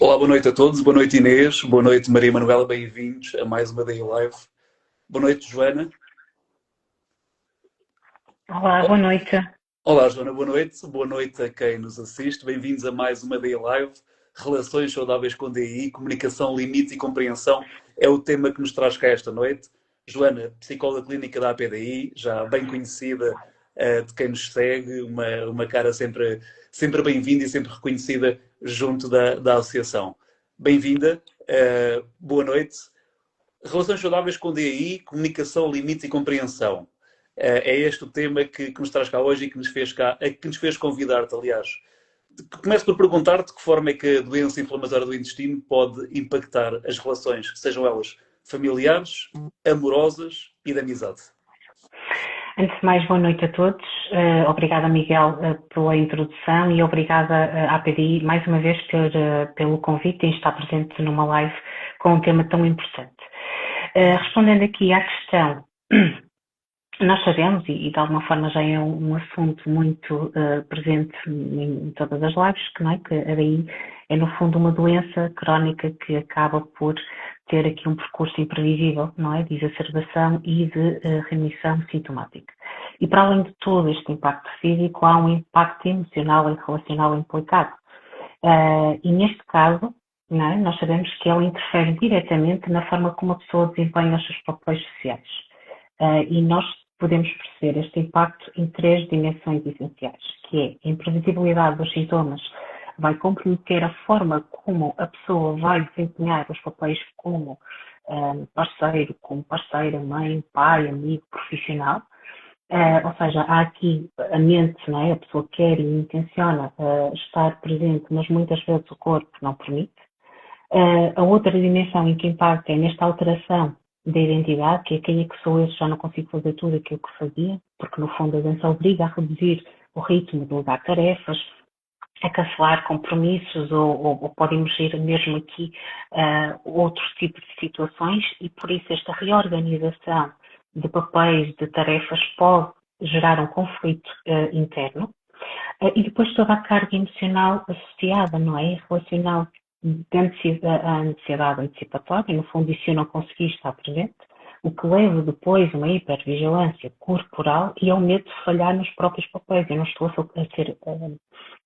Olá, boa noite a todos. Boa noite, Inês. Boa noite, Maria Manuela. Bem-vindos a mais uma Day Live. Boa noite, Joana. Olá, boa noite. Olá, Joana. Boa noite. Boa noite a quem nos assiste. Bem-vindos a mais uma Day Live. Relações saudáveis com DI, comunicação, limites e compreensão é o tema que nos traz cá esta noite. Joana, psicóloga clínica da APDI, já bem conhecida de quem nos segue, uma cara sempre bem-vinda e sempre reconhecida junto da associação. Bem-vinda, boa noite. Relações saudáveis com DI, comunicação, limites e compreensão. É este o tema que nos traz cá hoje e que nos fez convidar-te, aliás. Começo por perguntar-te de que forma é que a doença inflamatória do intestino pode impactar as relações, sejam elas familiares, amorosas e de amizade. Antes de mais, boa noite a todos. Obrigada, Miguel, pela introdução e obrigada à PDI mais uma vez pelo convite em estar presente numa live com um tema tão importante. Respondendo aqui à questão, nós sabemos, e de alguma forma já é um assunto muito presente em todas as lives, que a DI é no fundo uma doença crónica que acaba por ter aqui um percurso imprevisível, não é? De exacerbação e de remissão sintomática. E para além de todo este impacto físico, há um impacto emocional e relacional implicado. E neste caso, não é? Nós sabemos que ela interfere diretamente na forma como a pessoa desempenha os seus papéis sociais. E nós podemos perceber este impacto em três dimensões essenciais, que é a imprevisibilidade dos sintomas, vai comprometer a forma como a pessoa vai desempenhar os papéis como parceiro, como parceira, mãe, pai, amigo, profissional. Ou seja, há aqui a mente, não é? A pessoa quer e intenciona estar presente, mas muitas vezes o corpo não permite. A outra dimensão em que impacta é nesta alteração da identidade, que é quem é que sou eu se já não consigo fazer tudo aquilo que fazia, porque no fundo a dança obriga a reduzir o ritmo, delegar tarefas, a cancelar compromissos ou pode emergir mesmo aqui outros tipos de situações e por isso esta reorganização de papéis, de tarefas pode gerar um conflito interno e depois toda a carga emocional associada, não é? Relacional a ansiedade antecipatória, no fundo, e se eu não conseguir estar presente, o que leva depois a uma hipervigilância corporal e ao medo de falhar nos próprios papéis. Eu não estou a ser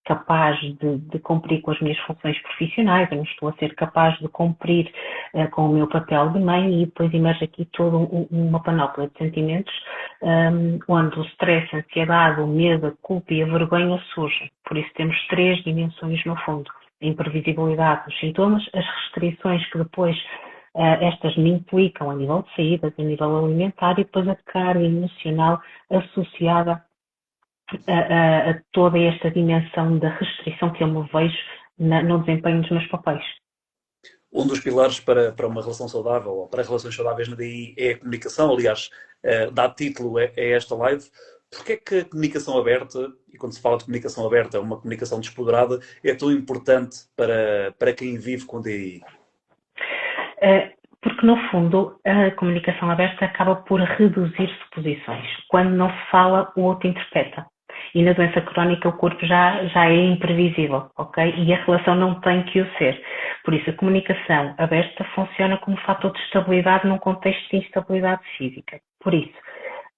capaz de cumprir com as minhas funções profissionais, eu não estou a ser capaz de cumprir com o meu papel de mãe e depois emerge aqui toda uma panóplia de sentimentos onde o stress, a ansiedade, o medo, a culpa e a vergonha surgem. Por isso temos três dimensões no fundo. A imprevisibilidade dos sintomas, as restrições que depois estas me implicam a nível de saídas, a nível alimentar e depois a carga emocional associada a toda esta dimensão da restrição que eu me vejo no desempenho dos meus papéis. Um dos pilares para uma relação saudável ou para relações saudáveis na DI é a comunicação. Aliás, dá título a esta live. Porquê é que a comunicação aberta, e quando se fala de comunicação aberta, uma comunicação despoderada, é tão importante para quem vive com DI? Porque, no fundo, a comunicação aberta acaba por reduzir suposições. Quando não se fala, o outro interpreta. E na doença crónica o corpo já é imprevisível, ok? E a relação não tem que o ser. Por isso, a comunicação aberta funciona como fator de estabilidade num contexto de instabilidade física. Por isso,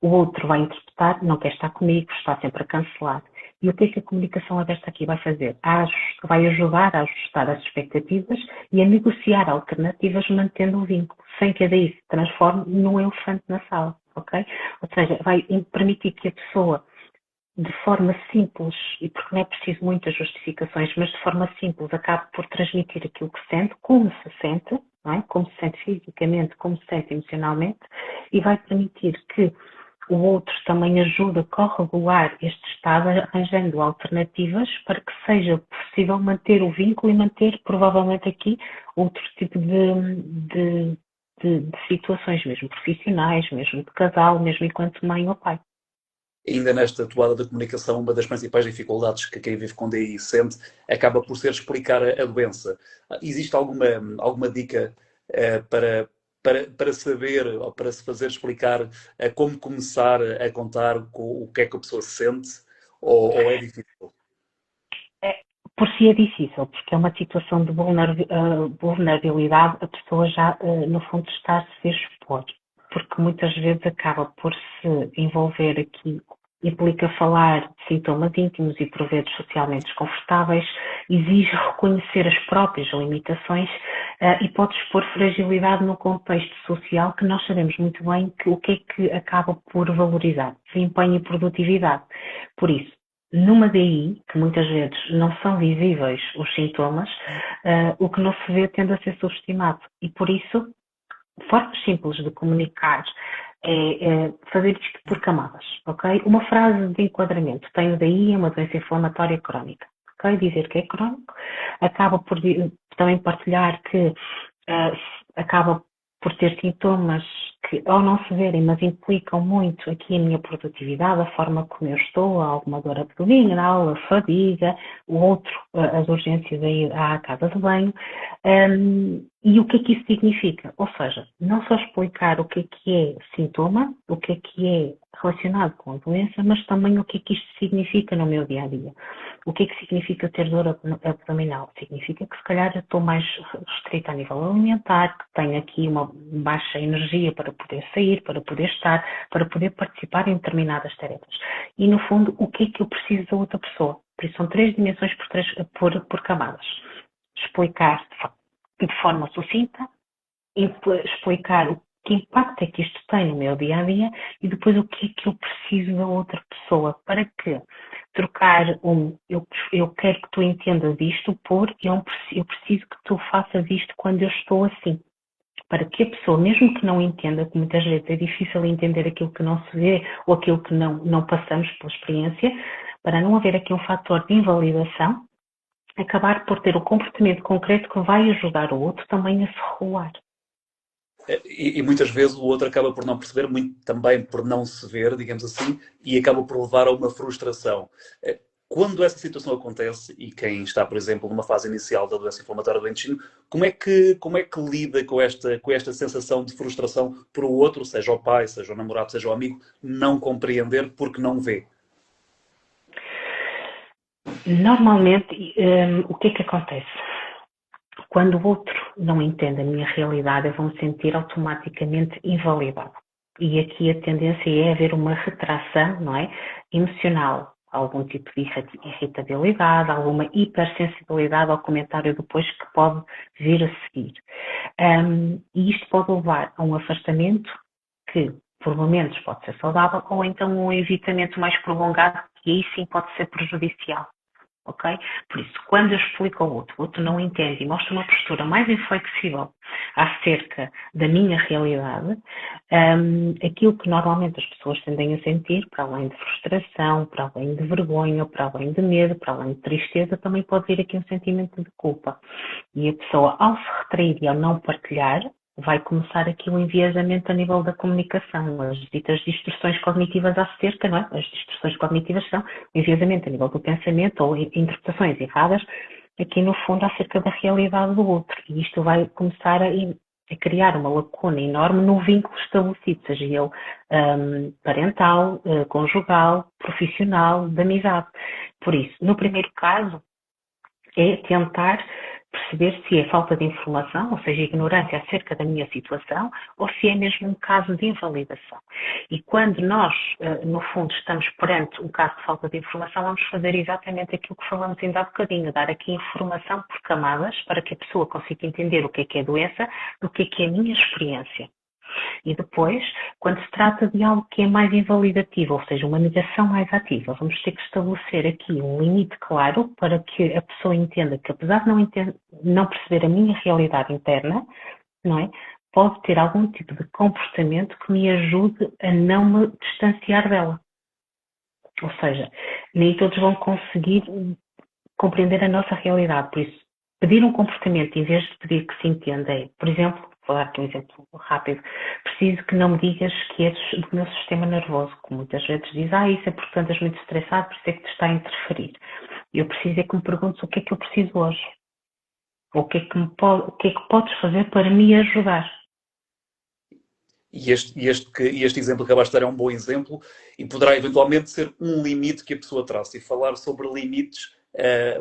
o outro vai interpretar, não quer estar comigo, está sempre a cancelar. E o que é que a comunicação aberta aqui vai fazer? Vai ajudar a ajustar as expectativas e a negociar alternativas mantendo o vínculo, sem que a daí se transforme num elefante na sala, ok? Ou seja, vai permitir que a pessoa, de forma simples, e porque não é preciso muitas justificações, mas de forma simples, acabe por transmitir aquilo que sente, como se sente, não é? Como se sente fisicamente, como se sente emocionalmente, e vai permitir que o outro também ajude a corregular este estado, arranjando alternativas para que seja possível manter o vínculo e manter, provavelmente aqui, outro tipo de situações, mesmo profissionais, mesmo de casal, mesmo enquanto mãe ou pai. Ainda nesta toada da comunicação, uma das principais dificuldades que quem vive com DI sente acaba por ser explicar a doença. Existe alguma dica para saber ou para se fazer explicar como começar a contar com o que é que a pessoa sente ou é difícil? por si é difícil, porque é uma situação de vulnerabilidade, a pessoa já, no fundo, está a se expor, porque muitas vezes acaba por se envolver aqui, implica falar de sintomas íntimos e por vezes socialmente desconfortáveis, exige reconhecer as próprias limitações e pode expor fragilidade no contexto social que nós sabemos muito bem que o que é que acaba por valorizar? Desempenho e produtividade. Por isso, numa DI, que muitas vezes não são visíveis os sintomas, o que não se vê tende a ser subestimado. E por isso, formas simples de comunicar é fazer isto por camadas, ok? Uma frase de enquadramento. Tenho DI, é uma doença inflamatória crónica. Ok? Dizer que é crónico. Acaba por também partilhar que acaba por ter sintomas que ou não se verem, mas implicam muito aqui a minha produtividade, a forma como eu estou, alguma dor abdominal, a fadiga, o outro, as urgências a ir à casa de banho. E o que é que isso significa? Ou seja, não só explicar o que é sintoma, o que é relacionado com a doença, mas também o que é que isto significa no meu dia-a-dia. O que é que significa ter dor abdominal? Significa que se calhar eu estou mais restrita a nível alimentar, que tenho aqui uma baixa energia para poder sair, para poder estar, para poder participar em determinadas tarefas. E no fundo, o que é que eu preciso da outra pessoa? Por isso são 3 dimensões por camadas. Explicar de forma sucinta, explicar o que impacto é que isto tem no meu dia-a-dia e depois o que é que eu preciso da outra pessoa para que trocar eu quero que tu entendas isto por eu preciso que tu faças isto quando eu estou assim. Para que a pessoa, mesmo que não entenda, que muitas vezes é difícil entender aquilo que não se vê ou aquilo que não passamos pela experiência, para não haver aqui um fator de invalidação, acabar por ter o comportamento concreto que vai ajudar o outro também a se regular. E muitas vezes o outro acaba por não perceber, muito também por não se ver, digamos assim, e acaba por levar a uma frustração. Quando essa situação acontece, e quem está, por exemplo, numa fase inicial da doença inflamatória do intestino, como é que lida com esta sensação de frustração por o outro, seja o pai, seja o namorado, seja o amigo, não compreender porque não vê? Normalmente, o que é que acontece? Quando o outro não entende a minha realidade, eu vou-me sentir automaticamente invalidado. E aqui a tendência é haver uma retração, não é? Emocional, algum tipo de irritabilidade, alguma hipersensibilidade ao comentário depois que pode vir a seguir. E isto pode levar a um afastamento que, por momentos, pode ser saudável, ou então um evitamento mais prolongado, que aí sim pode ser prejudicial. Ok? Por isso, quando eu explico ao outro, o outro não entende e mostra uma postura mais inflexível acerca da minha realidade, aquilo que normalmente as pessoas tendem a sentir, para além de frustração, para além de vergonha, para além de medo, para além de tristeza, também pode vir aqui um sentimento de culpa. E a pessoa, ao se retrair e ao não partilhar, vai começar aqui um enviesamento a nível da comunicação, as ditas distorções cognitivas acerca, não é? As distorções cognitivas são o enviesamento a nível do pensamento ou interpretações erradas, aqui no fundo acerca da realidade do outro. E isto vai começar a criar uma lacuna enorme no vínculo estabelecido, seja ele parental, conjugal, profissional, de amizade. Por isso, no primeiro caso, é tentar perceber se é falta de informação, ou seja, ignorância acerca da minha situação, ou se é mesmo um caso de invalidação. E quando nós, no fundo, estamos perante um caso de falta de informação, vamos fazer exatamente aquilo que falamos ainda há bocadinho, dar aqui informação por camadas para que a pessoa consiga entender o que é doença, do que é a minha experiência. E depois, quando se trata de algo que é mais invalidativo, ou seja, uma negação mais ativa, vamos ter que estabelecer aqui um limite claro para que a pessoa entenda que, apesar de não perceber a minha realidade interna, não é? Pode ter algum tipo de comportamento que me ajude a não me distanciar dela. Ou seja, nem todos vão conseguir compreender a nossa realidade. Por isso, pedir um comportamento em vez de pedir que se entenda é, por exemplo, vou dar aqui um exemplo rápido, preciso que não me digas que és do meu sistema nervoso, que muitas vezes diz, isso é porque andas muito estressado, por isso é que te está a interferir. Eu preciso é que me perguntes o que é que eu preciso hoje. Ou o que é que podes fazer para me ajudar. E este exemplo que acabaste de dar é um bom exemplo e poderá eventualmente ser um limite que a pessoa traça. E falar sobre limites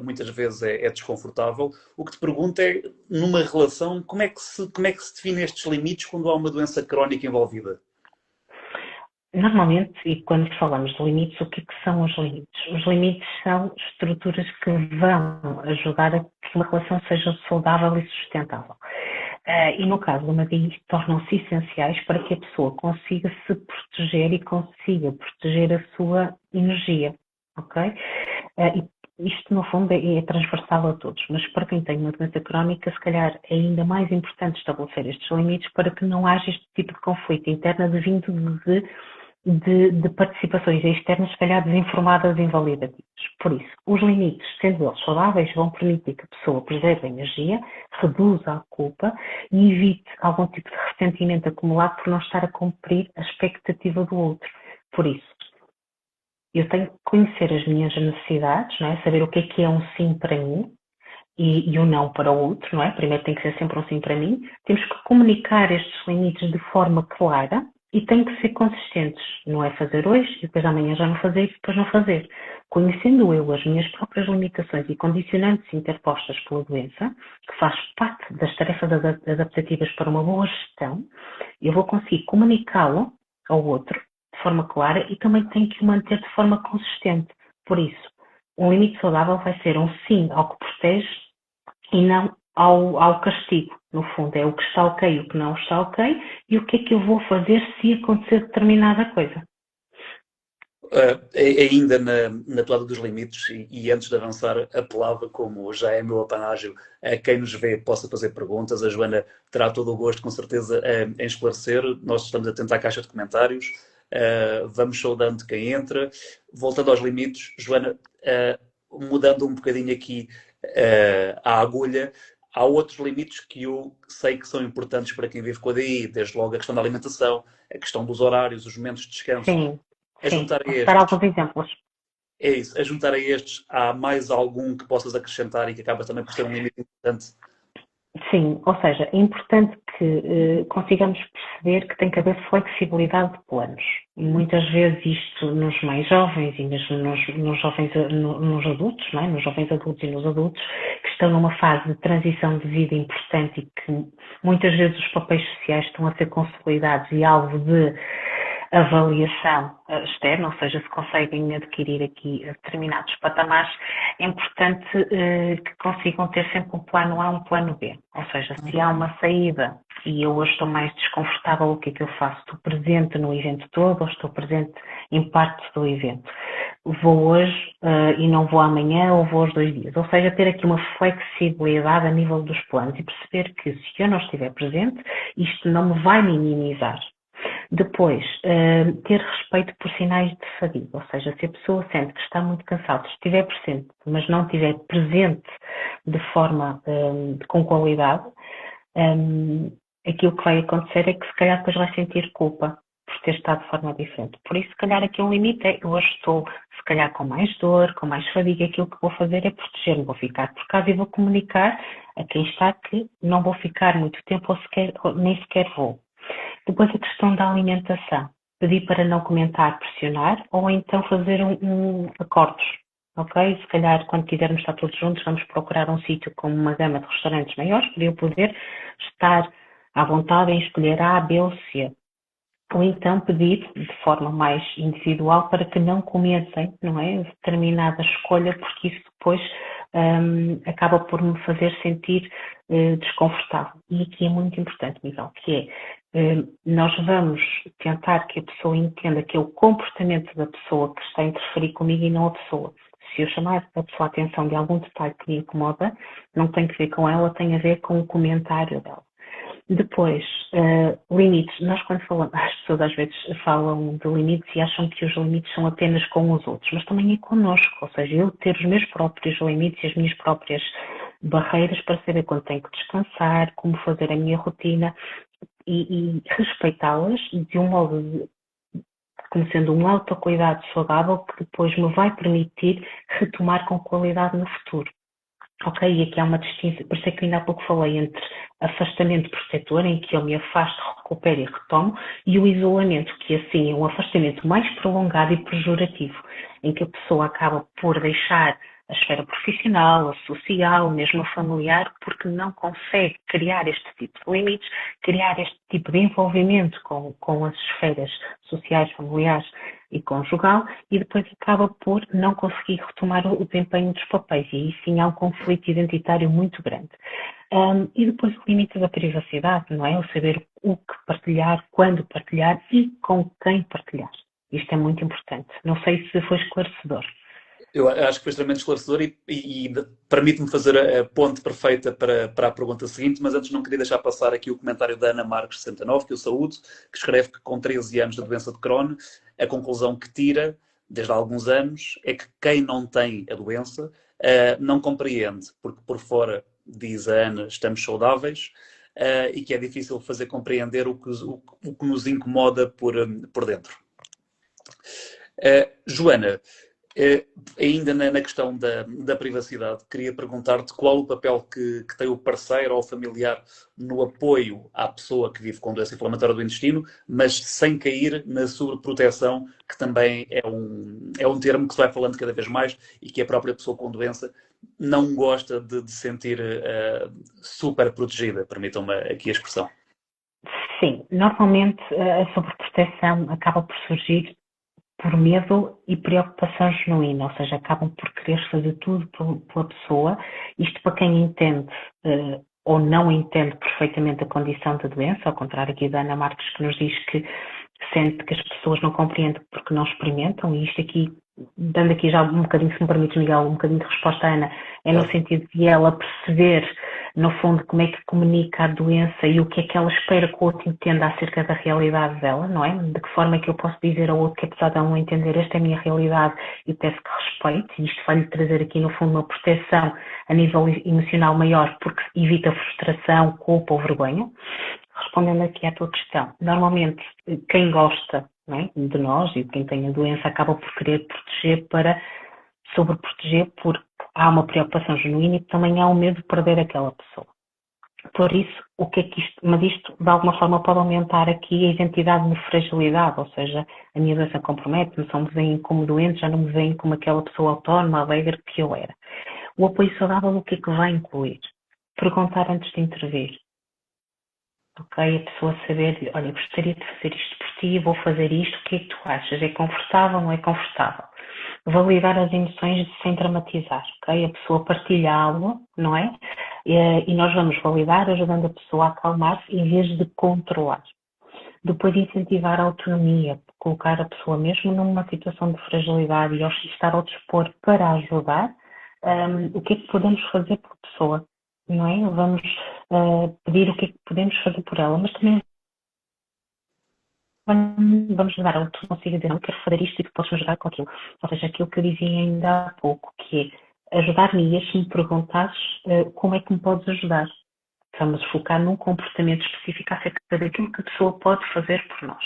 muitas vezes é desconfortável. O que te pergunto é, numa relação, como é que se define estes limites quando há uma doença crónica envolvida? Normalmente, e quando falamos de limites, o que é que são os limites? Os limites são estruturas que vão ajudar a que uma relação seja saudável e sustentável. E no caso do MADI, tornam-se essenciais para que a pessoa consiga se proteger e consiga proteger a sua energia, ok? E isto, no fundo, é transversal a todos, mas para quem tem uma doença crónica, se calhar é ainda mais importante estabelecer estes limites para que não haja este tipo de conflito interno vindo de participações externas, se calhar desinformadas e invalidativas. Por isso, os limites, sendo eles saudáveis, vão permitir que a pessoa preserve a energia, reduza a culpa e evite algum tipo de ressentimento acumulado por não estar a cumprir a expectativa do outro. Por isso, eu tenho que conhecer as minhas necessidades, não é? Saber o que é um sim para mim e um não para o outro, não é? Primeiro tem que ser sempre um sim para mim. Temos que comunicar estes limites de forma clara e tem que ser consistentes. Não é fazer hoje e depois amanhã já não fazer e depois não fazer. Conhecendo eu as minhas próprias limitações e condicionantes interpostas pela doença, que faz parte das tarefas adaptativas para uma boa gestão, eu vou conseguir comunicá-lo ao outro de forma clara e também tenho que o manter de forma consistente. Por isso, um limite saudável vai ser um sim ao que protege e não ao castigo. No fundo, é o que está ok e o que não está ok e o que é que eu vou fazer se acontecer determinada coisa. Ainda na toada dos limites, e antes de avançar, apelava, como já é meu apanágio, a quem nos vê possa fazer perguntas. A Joana terá todo o gosto, com certeza, em esclarecer. Nós estamos atentos à caixa de comentários, vamos saudando quem entra. Voltando aos limites, Joana, mudando um bocadinho aqui a agulha, há outros limites que eu sei que são importantes para quem vive com a DI, desde logo a questão da alimentação, a questão dos horários, os momentos de descanso. Sim, A sim. juntar a Posso dar estes, alguns exemplos? é isso, a juntar a estes, há mais algum que possas acrescentar e que acaba também por ser um limite importante? Sim, ou seja, é importante que consigamos perceber que tem que haver flexibilidade de planos. Muitas vezes isto nos mais jovens e mesmo nos jovens, nos adultos, não é? Nos jovens adultos e nos adultos, que estão numa fase de transição de vida importante e que muitas vezes os papéis sociais estão a ser consolidados e alvo de avaliação externa, ou seja, se conseguem adquirir aqui determinados patamares, é importante que consigam ter sempre um plano A, um plano B. Ou seja, se há uma saída e eu hoje estou mais desconfortável, o que é que eu faço? Estou presente no evento todo ou estou presente em parte do evento? Vou hoje e não vou amanhã ou vou aos 2 dias. Ou seja, ter aqui uma flexibilidade a nível dos planos e perceber que se eu não estiver presente, isto não me vai minimizar. Depois, ter respeito por sinais de fadiga, ou seja, se a pessoa sente que está muito cansada, estiver presente, mas não estiver presente de forma com qualidade, aquilo que vai acontecer é que se calhar depois vai sentir culpa por ter estado de forma diferente. Por isso, se calhar aqui um limite é, eu hoje estou se calhar com mais dor, com mais fadiga, aquilo que vou fazer é proteger-me, vou ficar por casa e vou comunicar a quem está que não vou ficar muito tempo ou nem sequer vou. Depois a questão da alimentação. Pedir para não comentar, pressionar, ou então fazer acordos, ok? Se calhar, quando quisermos estar todos juntos, vamos procurar um sítio com uma gama de restaurantes maiores, para eu poder estar à vontade em escolher A, B ou C. Ou então pedir de forma mais individual para que não comecem, não é? Determinada escolha, porque isso depois acaba por me fazer sentir desconfortável. E aqui é muito importante, Miguel, que é, nós vamos tentar que a pessoa entenda que é o comportamento da pessoa que está a interferir comigo e não a pessoa. Se eu chamar a pessoa a atenção de algum detalhe que me incomoda, não tem que ver com ela, tem a ver com o comentário dela. Depois, limites. Nós, quando falamos, as pessoas às vezes falam de limites e acham que os limites são apenas com os outros, mas também é connosco. Ou seja, eu ter os meus próprios limites e as minhas próprias barreiras para saber quando tenho que descansar, como fazer a minha rotina e respeitá-las de um modo como sendo um autocuidado saudável que depois me vai permitir retomar com qualidade no futuro. Ok, e aqui há uma distinção, por isso é que ainda há pouco falei entre afastamento protetor, em que eu me afasto, recupero e retomo, e o isolamento, que assim é um afastamento mais prolongado e pejorativo, em que a pessoa acaba por deixar a esfera profissional, a social, mesmo a familiar, porque não consegue criar este tipo de limites, criar este tipo de envolvimento com as esferas sociais, familiares e conjugal, e depois acaba por não conseguir retomar o desempenho dos papéis, e aí sim há um conflito identitário muito grande. E depois o limite da privacidade, não é? O saber o que partilhar, quando partilhar e com quem partilhar. Isto é muito importante. Não sei se foi esclarecedor. Eu acho que foi extremamente esclarecedor e permite-me fazer a ponte perfeita para a pergunta seguinte, mas antes não queria deixar passar aqui o comentário da Ana Marques 69, que eu saúdo, que escreve que com 13 anos da doença de Crohn, a conclusão que tira, desde há alguns anos, é que quem não tem a doença não compreende, porque por fora, diz a Ana, estamos saudáveis, e que é difícil fazer compreender o que nos incomoda por dentro. Joana, ainda na questão da privacidade, queria perguntar-te qual o papel que tem o parceiro ou o familiar no apoio à pessoa que vive com doença inflamatória do intestino, mas sem cair na sobreproteção, que também é um termo que se vai falando cada vez mais e que a própria pessoa com doença não gosta de sentir super protegida, permitam-me aqui a expressão. Sim, normalmente a sobreproteção acaba por surgir por medo e preocupação genuína, ou seja, acabam por querer fazer tudo pela pessoa. Isto para quem entende ou não entende perfeitamente a condição da doença, ao contrário aqui da Ana Marques, que nos diz que sente que as pessoas não compreendem porque não experimentam, e isto aqui, dando aqui já um bocadinho, se me permite, Miguel, um bocadinho de resposta à Ana, é no sentido de ela perceber, no fundo, como é que comunica a doença e o que é que ela espera que o outro entenda acerca da realidade dela, não é? De que forma é que eu posso dizer ao outro que, apesar de ela não entender, esta é a minha realidade e peço que respeite, e isto vai-lhe trazer aqui, no fundo, uma proteção a nível emocional maior, porque evita frustração, culpa ou vergonha. Respondendo aqui à tua questão, normalmente quem gosta, não é, de nós e quem tem a doença acaba por querer proteger para sobreproteger, porque há uma preocupação genuína e também há um medo de perder aquela pessoa. Por isso, o que é que isto, mas isto de alguma forma pode aumentar aqui a identidade de fragilidade, ou seja, a minha doença compromete-me, só me veem como doente, já não me veem como aquela pessoa autónoma, alegre que eu era. O apoio saudável, o que é que vai incluir? Perguntar antes de intervir. Ok, a pessoa saber, olha, gostaria de fazer isto por ti, vou fazer isto, o que é que tu achas? É confortável ou não é confortável? Validar as emoções sem dramatizar, ok? A pessoa partilhá-lo, não é? E nós vamos validar, ajudando a pessoa a acalmar-se em vez de controlar. Depois incentivar a autonomia, colocar a pessoa mesmo numa situação de fragilidade e estar ao dispor para ajudar, o que é que podemos fazer por pessoa, não é? Vamos pedir o que é que podemos fazer por ela, mas também vamos ajudar ela, tu consiga dizer, não quero fazer isto e tu podes ajudar com aquilo. Ou seja, aquilo que eu dizia ainda há pouco, que é ajudar-me e se me perguntasses como é que me podes ajudar. Vamos focar num comportamento específico acerca daquilo que a pessoa pode fazer por nós.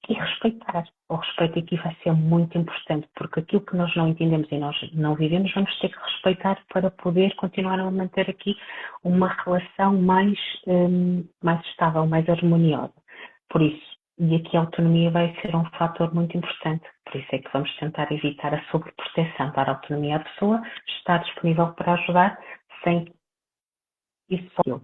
E respeitar. O respeito aqui vai ser muito importante, porque aquilo que nós não entendemos e nós não vivemos, vamos ter que respeitar para poder continuar a manter aqui uma relação mais estável, mais harmoniosa. Por isso, e aqui a autonomia vai ser um fator muito importante. Por isso é que vamos tentar evitar a sobreproteção, dar autonomia à pessoa, estar disponível para ajudar, sem isso só.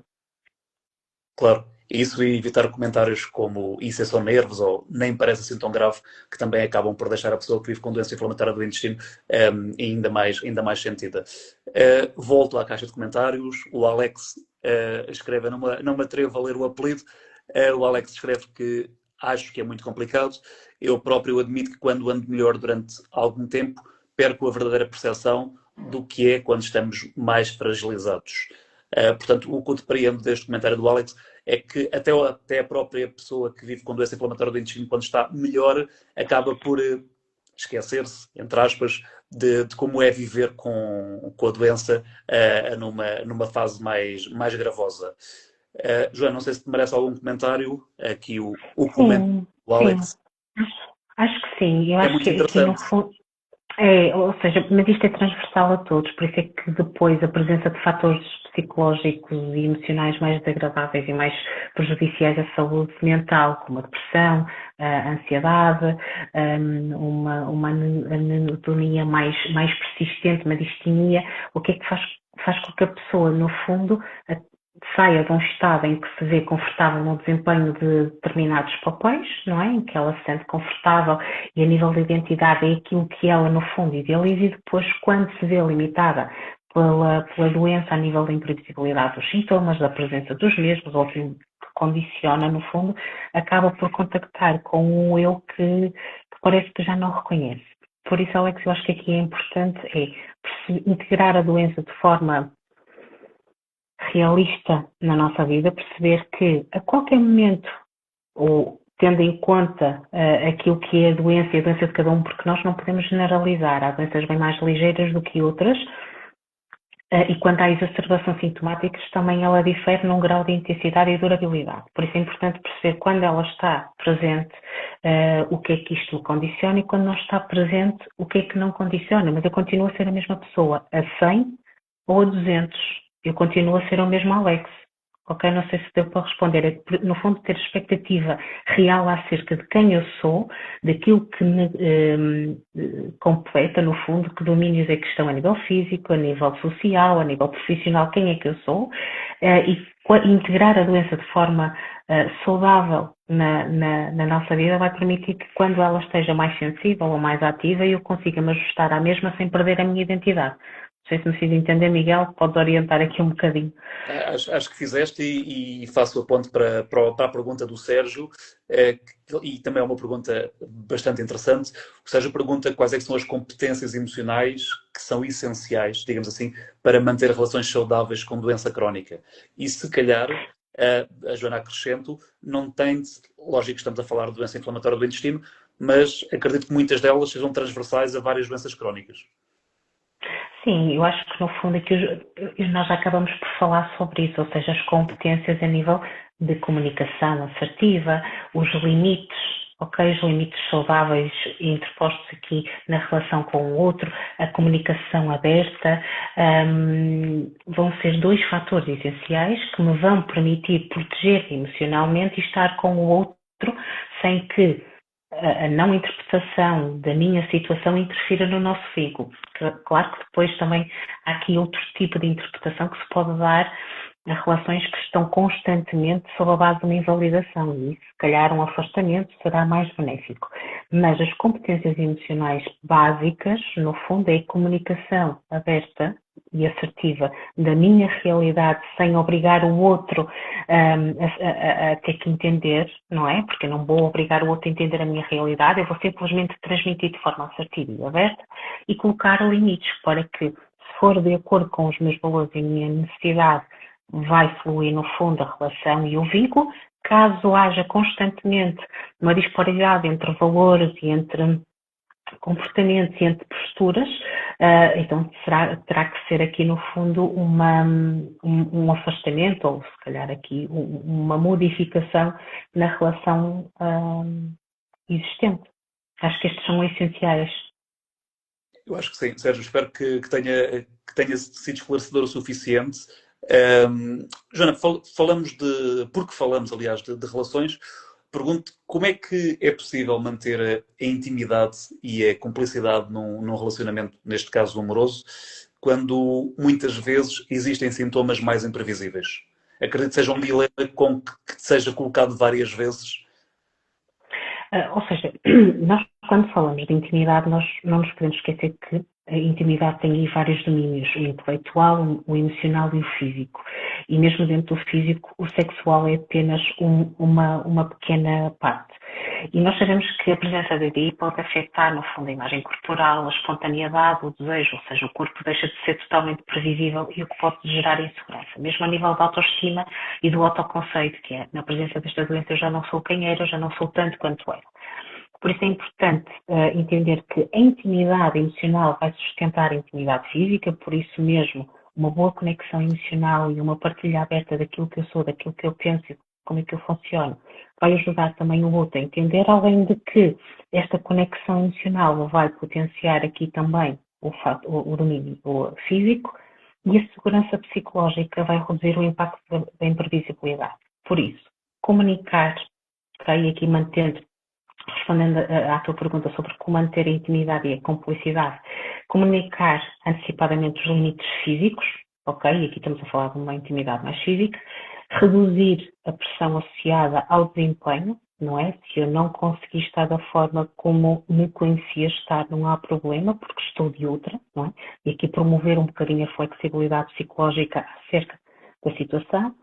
Claro. Isso e evitar comentários como isso é só nervos ou nem parece assim tão grave, que também acabam por deixar a pessoa que vive com doença inflamatória do intestino ainda mais sentida. Volto à caixa de comentários. O Alex escreve, não me atrevo a ler o apelido, o Alex escreve que acho que é muito complicado. Eu próprio admito que quando ando melhor durante algum tempo, perco a verdadeira percepção do que é quando estamos mais fragilizados. Portanto, o que eu depreendo deste comentário do Alex é que até a própria pessoa que vive com doença inflamatória do intestino, quando está melhor, acaba por esquecer-se, entre aspas, de como é viver com a doença numa fase mais gravosa. Joana, não sei se te merece algum comentário, aqui o comentário do Alex. Sim. Acho que sim. Eu É acho muito que aqui no interessante. fundo, ou seja, mas isto é transversal a todos, por isso é que depois a presença de fatores psicológicos e emocionais mais desagradáveis e mais prejudiciais à saúde mental, como a depressão, a ansiedade, uma anedonia mais persistente, uma distimia. O que é que faz com que a pessoa, no fundo, saia de um estado em que se vê confortável no desempenho de determinados papéis, não é? Em que ela se sente confortável e a nível de identidade é aquilo que ela, no fundo, idealiza, e depois, quando se vê limitada pela doença a nível da imprevisibilidade dos sintomas, da presença dos mesmos, ou que condiciona, no fundo, acaba por contactar com um eu que parece que já não reconhece. Por isso, Alex, eu acho que aqui é importante integrar a doença de forma realista na nossa vida, perceber que a qualquer momento, ou tendo em conta aquilo que é a doença e a doença de cada um, porque nós não podemos generalizar, há doenças bem mais ligeiras do que outras, e quando há exacerbação sintomática, também ela difere num grau de intensidade e durabilidade. Por isso é importante perceber quando ela está presente, o que é que isto condiciona, e quando não está presente, o que é que não condiciona. Mas eu continuo a ser a mesma pessoa, a 100 ou a 200. Eu continuo a ser o mesmo Alex. Ok? Não sei se deu para responder. É, no fundo, ter expectativa real acerca de quem eu sou, daquilo que me completa, no fundo, que domínios é que estão a nível físico, a nível social, a nível profissional, quem é que eu sou, e integrar a doença de forma saudável na nossa vida vai permitir que, quando ela esteja mais sensível ou mais ativa, eu consiga me ajustar à mesma sem perder a minha identidade. Não sei se me fiz entender, Miguel, podes orientar aqui um bocadinho. Acho que fizeste, e faço a ponte para a pergunta do Sérgio, e também é uma pergunta bastante interessante. O Sérgio pergunta quais é que são as competências emocionais que são essenciais, digamos assim, para manter relações saudáveis com doença crónica. E se calhar, a Joana acrescento, não tem, lógico que estamos a falar de doença inflamatória do intestino, mas acredito que muitas delas sejam transversais a várias doenças crónicas. Sim, eu acho que no fundo aqui nós já acabamos por falar sobre isso, ou seja, as competências a nível de comunicação assertiva, os limites, ok? Os limites saudáveis interpostos aqui na relação com o outro, a comunicação aberta, vão ser dois fatores essenciais que me vão permitir proteger emocionalmente e estar com o outro sem que a não interpretação da minha situação interfira no nosso ego. Claro que depois também há aqui outro tipo de interpretação que se pode dar a relações que estão constantemente sob a base de uma invalidação, e se calhar um afastamento será mais benéfico. Mas as competências emocionais básicas, no fundo, é a comunicação aberta e assertiva da minha realidade, sem obrigar o outro a ter que entender, não é? Porque eu não vou obrigar o outro a entender a minha realidade, eu vou simplesmente transmitir de forma assertiva e aberta e colocar limites para que, se for de acordo com os meus valores e a minha necessidade, vai fluir, no fundo, a relação e o vínculo. Caso haja constantemente uma disparidade entre valores e entre comportamentos e entre posturas, então terá que ser aqui, no fundo, um afastamento, ou se calhar aqui uma modificação na relação existente. Acho que estes são essenciais. Eu acho que sim, Sérgio. Espero que tenha sido esclarecedor o suficiente. Joana, porque falamos, aliás, de relações, pergunto como é que é possível manter a intimidade e a cumplicidade num relacionamento, neste caso amoroso, quando muitas vezes existem sintomas mais imprevisíveis? Acredito que seja um dilema com que seja colocado várias vezes. Ou seja, nós, quando falamos de intimidade, nós não nos podemos esquecer que a intimidade tem aí vários domínios: o intelectual, o emocional e o físico. E mesmo dentro do físico, o sexual é apenas uma pequena parte. E nós sabemos que a presença da DI pode afetar, no fundo, a imagem corporal, a espontaneidade, o desejo, ou seja, o corpo deixa de ser totalmente previsível, e o que pode gerar insegurança, mesmo a nível da autoestima e do autoconceito, que é: na presença desta doença eu já não sou quem era, eu já não sou tanto quanto era. Por isso é importante entender que a intimidade emocional vai sustentar a intimidade física, por isso mesmo uma boa conexão emocional e uma partilha aberta daquilo que eu sou, daquilo que eu penso e como é que eu funciono, vai ajudar também o outro a entender, além de que esta conexão emocional vai potenciar aqui também o domínio físico, e a segurança psicológica vai reduzir o impacto da imprevisibilidade. Por isso, comunicar, ok? E aqui respondendo à tua pergunta sobre como manter a intimidade e a cumplicidade, comunicar antecipadamente os limites físicos, ok? E aqui estamos a falar de uma intimidade mais física, reduzir a pressão associada ao desempenho, não é? Se eu não conseguir estar da forma como me conhecia estar, não há problema, porque estou de outra, não é? E aqui promover um bocadinho a flexibilidade psicológica acerca da situação.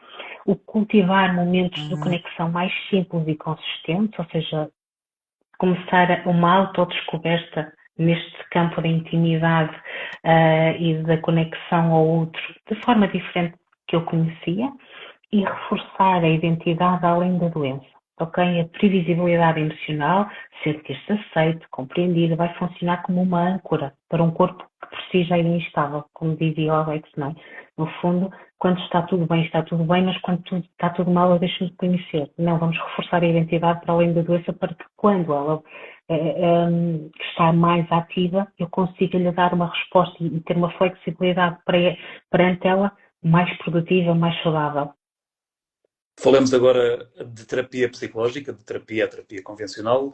O cultivar momentos de conexão mais simples e consistentes, ou seja, começar uma autodescoberta neste campo da intimidade e da conexão ao outro de forma diferente que eu conhecia e reforçar a identidade além da doença. Ok? A previsibilidade emocional, sentir-se aceito, compreendido, vai funcionar como uma âncora para um corpo que por si já é instável, como dizia o Alex, não é? No fundo, quando está tudo bem, mas quando está tudo mal, eu deixo de conhecer. Não, vamos reforçar a identidade para além da doença para que quando ela está mais ativa, eu consiga lhe dar uma resposta e ter uma flexibilidade perante ela mais produtiva, mais saudável. Falamos agora de terapia psicológica, de terapia, a terapia convencional.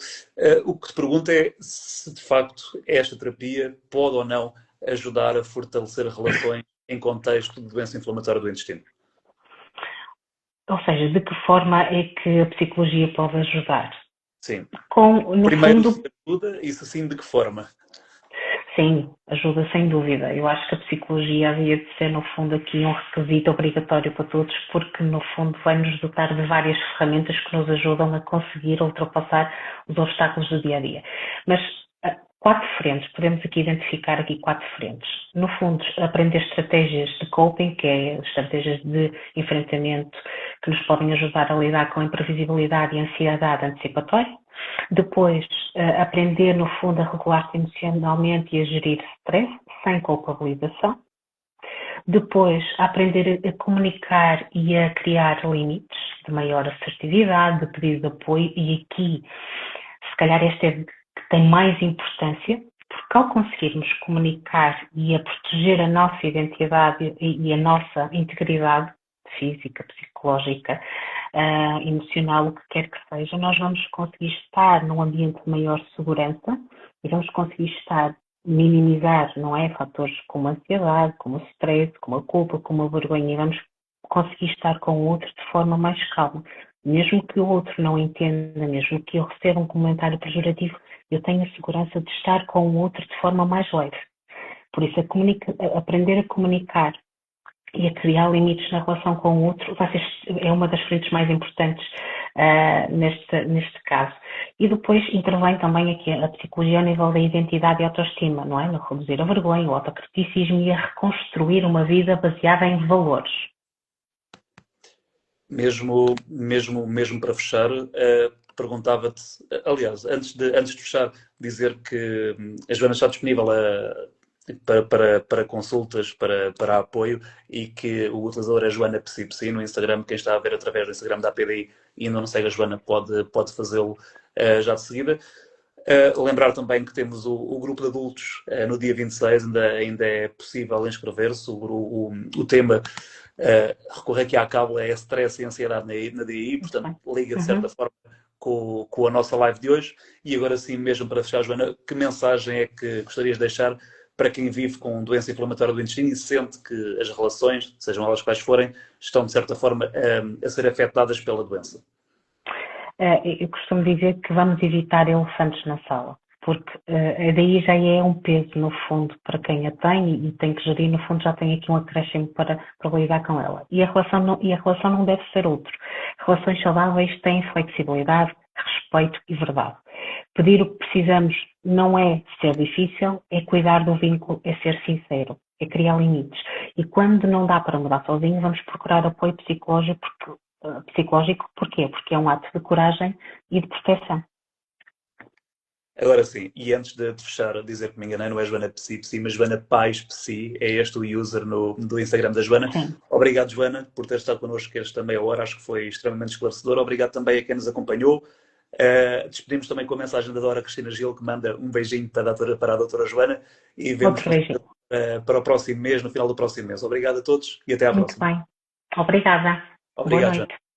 O que te pergunto é se, de facto, esta terapia pode ou não ajudar a fortalecer relações em contexto de doença inflamatória do intestino. Ou seja, de que forma é que a psicologia pode ajudar? Sim. No Primeiro, fundo, se ajuda, e se sim, de que forma? sim, ajuda sem dúvida. Eu acho que a psicologia havia de ser, no fundo, aqui um requisito obrigatório para todos, porque, no fundo, vai-nos dotar de várias ferramentas que nos ajudam a conseguir ultrapassar os obstáculos do dia a dia. Mas quatro frentes, podemos aqui identificar aqui quatro frentes. No fundo, aprender estratégias de coping, que é estratégias de enfrentamento que nos podem ajudar a lidar com a imprevisibilidade e a ansiedade antecipatória. Depois, aprender, no fundo, a regular-se emocionalmente e a gerir stress sem culpabilização. Depois, aprender a comunicar e a criar limites de maior assertividade, de pedido de apoio. E aqui, se calhar, esta é que tem mais importância, porque ao conseguirmos comunicar e a proteger a nossa identidade e a nossa integridade física, psicológica, emocional, o que quer que seja, nós vamos conseguir estar num ambiente de maior segurança e vamos conseguir minimizar, não é? Fatores como a ansiedade, como o stress, como a culpa, como a vergonha, e vamos conseguir estar com o outro de forma mais calma. Mesmo que o outro não entenda, mesmo que eu receba um comentário pejorativo, eu tenho a segurança de estar com o outro de forma mais leve. Por isso, aprender a comunicar e a criar limites na relação com o outro é uma das frentes mais importantes neste caso. E depois intervém também aqui a psicologia ao nível da identidade e autoestima, não é? No reduzir a vergonha, o autocriticismo e a reconstruir uma vida baseada em valores. Mesmo para fechar, perguntava-te, aliás, antes de fechar, dizer que a Joana está disponível para consultas, para apoio, e que o utilizador é Joana Psi no Instagram. Quem está a ver através do Instagram da APDI e ainda não segue a Joana pode fazê-lo já de seguida. Lembrar também que temos o grupo de adultos no dia 26, ainda é possível inscrever-se. O tema recorrer aqui à cábula é stress e ansiedade na DI, portanto liga de certa forma com a nossa live de hoje. E agora sim, mesmo para fechar, Joana, que mensagem é que gostarias de deixar para quem vive com doença inflamatória do intestino e sente que as relações, sejam elas quais forem, estão de certa forma a ser afetadas pela doença? Eu costumo dizer que vamos evitar elefantes na sala, porque daí já é um peso, no fundo, para quem a tem e tem que gerir, no fundo já tem aqui um acréscimo para lidar com ela. E a relação não deve ser outro. Relações saudáveis têm flexibilidade, respeito e verdade. Pedir o que precisamos não é ser difícil, é cuidar do vínculo, é ser sincero, é criar limites. E quando não dá para mudar sozinho, vamos procurar apoio psicológico, porquê? Porque é um ato de coragem e de proteção. Agora sim, e antes de fechar, dizer que me enganei, não é Joana Psi, mas Joana Pais Psi, é este o user do Instagram da Joana. Sim. Obrigado, Joana, por ter estado connosco esta meia hora, acho que foi extremamente esclarecedor. Obrigado também a quem nos acompanhou. Despedimos também com a mensagem da Dora Cristina Gil, que manda um beijinho para a doutora Joana, e vemos para o próximo mês, no final do próximo mês. Obrigado a todos e até à próxima. Muito bem. Obrigada. Obrigado, Boa noite. Joana.